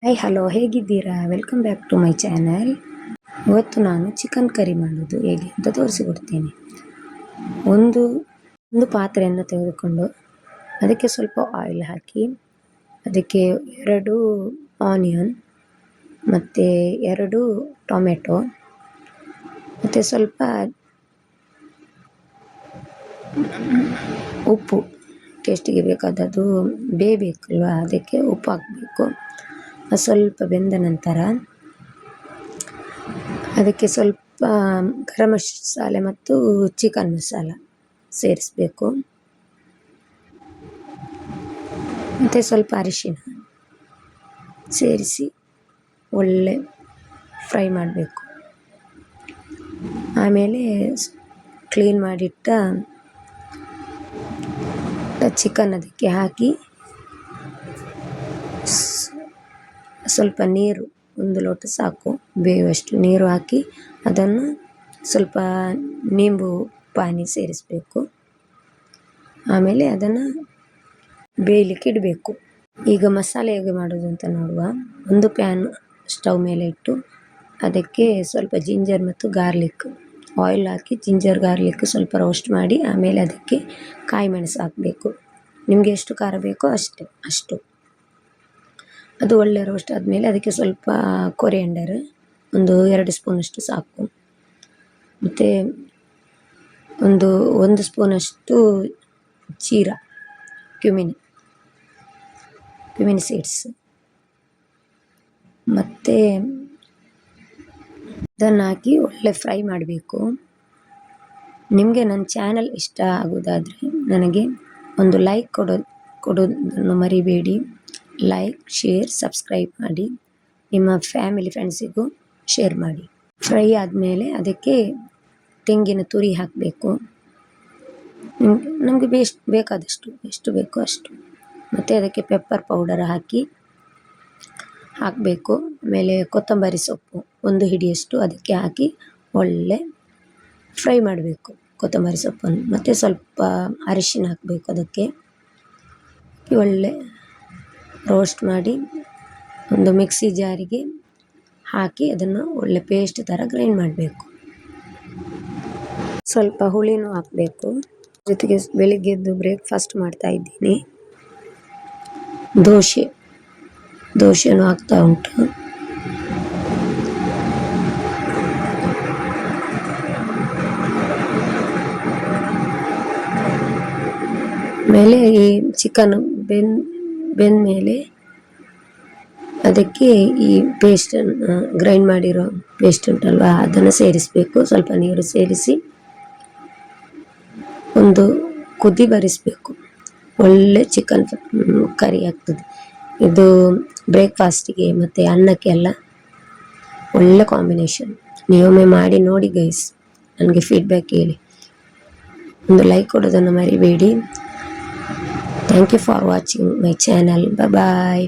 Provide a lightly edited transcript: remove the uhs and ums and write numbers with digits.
Hi hello ಹೇಗಿದ್ದೀರಾ? Welcome back to my channel. ಇವತ್ತು ನಾನು ಚಿಕನ್ ಕರಿ ಮಾಡೋದು ಹೇಗೆ ಅಂತ ತೋರಿಸಿಕೊಡ್ತೀನಿ. ಒಂದು ಒಂದು ಪಾತ್ರೆಯನ್ನು ತೆಗೆದುಕೊಂಡು ಅದಕ್ಕೆ ಸ್ವಲ್ಪ ಆಯಿಲ್ ಹಾಕಿ, ಅದಕ್ಕೆ 2 ಆನಿಯನ್ ಮತ್ತು 2 ಟೊಮೆಟೊ ಮತ್ತು ಸ್ವಲ್ಪ ಉಪ್ಪು, ಟೇಸ್ಟಿಗೆ ಬೇಕಾದದ್ದು ಬೇಯಬೇಕಲ್ವ, ಅದಕ್ಕೆ ಉಪ್ಪು ಹಾಕಬೇಕು. ಸ್ವಲ್ಪ ಬೆಂದ ನಂತರ ಅದಕ್ಕೆ ಸ್ವಲ್ಪ ಗರಂ ಮಸಾಲೆ ಮತ್ತು ಚಿಕನ್ ಮಸಾಲ ಸೇರಿಸಬೇಕು. ಮತ್ತು ಸ್ವಲ್ಪ ಅರಿಶಿನ ಸೇರಿಸಿ ಒಳ್ಳೆ ಫ್ರೈ ಮಾಡಬೇಕು. ಆಮೇಲೆ ಕ್ಲೀನ್ ಮಾಡಿಟ್ಟ ಚಿಕನ್ ಅದಕ್ಕೆ ಹಾಕಿ ಸ್ವಲ್ಪ ನೀರು, 1 ಲೋಟ ಸಾಕು ಬೇಯುವಷ್ಟು ನೀರು ಹಾಕಿ ಅದನ್ನು ಸ್ವಲ್ಪ ನಿಂಬು ಪಾನಿ ಸೇರಿಸಬೇಕು. ಆಮೇಲೆ ಅದನ್ನು ಬೇಯಲಿಕ್ಕೆ ಇಡಬೇಕು. ಈಗ ಮಸಾಲೆ ಹೇಗೆ ಮಾಡೋದು ಅಂತ ನೋಡುವ. ಒಂದು ಪ್ಯಾನ್ ಸ್ಟವ್ ಮೇಲೆ ಇಟ್ಟು ಅದಕ್ಕೆ ಸ್ವಲ್ಪ ಜಿಂಜರ್ ಮತ್ತು ಗಾರ್ಲಿಕ್ ಆಯಿಲ್ ಹಾಕಿ ಜಿಂಜರ್ ಗಾರ್ಲಿಕ್ ಸ್ವಲ್ಪ ರೋಸ್ಟ್ ಮಾಡಿ, ಆಮೇಲೆ ಅದಕ್ಕೆ ಕಾಯಿ ಮೆಣಸು ಹಾಕಬೇಕು. ನಿಮಗೆ ಎಷ್ಟು ಖಾರ ಬೇಕೋ ಅಷ್ಟು. ಅದು ಒಳ್ಳೆ ರೋಸ್ಟ್ ಆದಮೇಲೆ ಅದಕ್ಕೆ ಸ್ವಲ್ಪ ಕೊರಿಯಂಡರ್ ಒಂದು 2 ಸ್ಪೂನಷ್ಟು ಸಾಕು. ಮತ್ತು ಒಂದು ಸ್ಪೂನಷ್ಟು ಜೀರಾ, ಕ್ಯುಮಿನ್ ಸೀಡ್ಸ್. ಮತ್ತು ಅದನ್ನು ಹಾಕಿ ಒಳ್ಳೆ ಫ್ರೈ ಮಾಡಬೇಕು. ನಿಮಗೆ ನನ್ನ ಚಾನಲ್ ಇಷ್ಟ ಆಗೋದಾದರೆ ನನಗೆ ಒಂದು ಲೈಕ್ ಕೊಡೋದನ್ನು ಮರಿಬೇಡಿ. ಲೈಕ್, ಶೇರ್, ಸಬ್ಸ್ಕ್ರೈಬ್ ಮಾಡಿ. ನಿಮ್ಮ ಫ್ಯಾಮಿಲಿ ಫ್ರೆಂಡ್ಸಿಗೂ ಶೇರ್ ಮಾಡಿ. ಫ್ರೈ ಆದಮೇಲೆ ಅದಕ್ಕೆ ತೆಂಗಿನ ತುರಿ ಹಾಕಬೇಕು. ನಮಗೆ ಬೇಕಾದಷ್ಟು, ಎಷ್ಟು ಬೇಕೋ ಅಷ್ಟು. ಮತ್ತು ಅದಕ್ಕೆ ಪೆಪ್ಪರ್ ಪೌಡರ್ ಹಾಕಬೇಕು. ಆಮೇಲೆ ಕೊತ್ತಂಬರಿ ಸೊಪ್ಪು 1 ಹಿಡಿಯಷ್ಟು ಅದಕ್ಕೆ ಹಾಕಿ ಒಳ್ಳೆ ಫ್ರೈ ಮಾಡಬೇಕು ಕೊತ್ತಂಬರಿ ಸೊಪ್ಪನ್ನು. ಮತ್ತು ಸ್ವಲ್ಪ ಅರಿಶಿನ ಹಾಕಬೇಕು. ಅದಕ್ಕೆ ಒಳ್ಳೆ ರೋಸ್ಟ್ ಮಾಡಿ ಒಂದು ಮಿಕ್ಸಿ ಜಾರಿಗೆ ಹಾಕಿ ಅದನ್ನು ಒಳ್ಳೆ ಪೇಸ್ಟ್ ಥರ ಗ್ರೈಂಡ್ ಮಾಡಬೇಕು. ಸ್ವಲ್ಪ ಹುಳಿನೂ ಹಾಕಬೇಕು. ಜೊತೆಗೆ ಬೆಳಿಗ್ಗೆದ್ದು ಬ್ರೇಕ್ಫಾಸ್ಟ್ ಮಾಡ್ತಾಯಿದ್ದೀನಿ. ದೋಸೆನೂ ಆಗ್ತಾ ಉಂಟು. ಮೇಲೆ ಈ ಚಿಕನ್ ಬೆಂದ ಮೇಲೆ ಅದಕ್ಕೆ ಈ ಪೇಸ್ಟನ್ನು ಗ್ರೈಂಡ್ ಮಾಡಿರೋ ಪೇಸ್ಟ್ ಉಂಟಲ್ವ ಅದನ್ನು ಸೇರಿಸಬೇಕು. ಸ್ವಲ್ಪ ನೀರು ಸೇರಿಸಿ ಒಂದು ಕುದಿ ಬರಿಸಬೇಕು. ಒಳ್ಳೆ ಚಿಕನ್ ಕರಿ ಆಗ್ತದೆ. ಇದು ಬ್ರೇಕ್ಫಾಸ್ಟಿಗೆ ಮತ್ತು ಅನ್ನಕ್ಕೆಲ್ಲ ಒಳ್ಳೆ ಕಾಂಬಿನೇಷನ್. ನೀವೊಮ್ಮೆ ಮಾಡಿ ನೋಡಿ ಗೈಸ್, ನನಗೆ ಫೀಡ್ಬ್ಯಾಕ್ ಹೇಳಿ. ಒಂದು ಲೈಕ್ ಕೊಡೋದನ್ನು ಮರಿಬೇಡಿ. Thank you for watching my channel. Bye bye.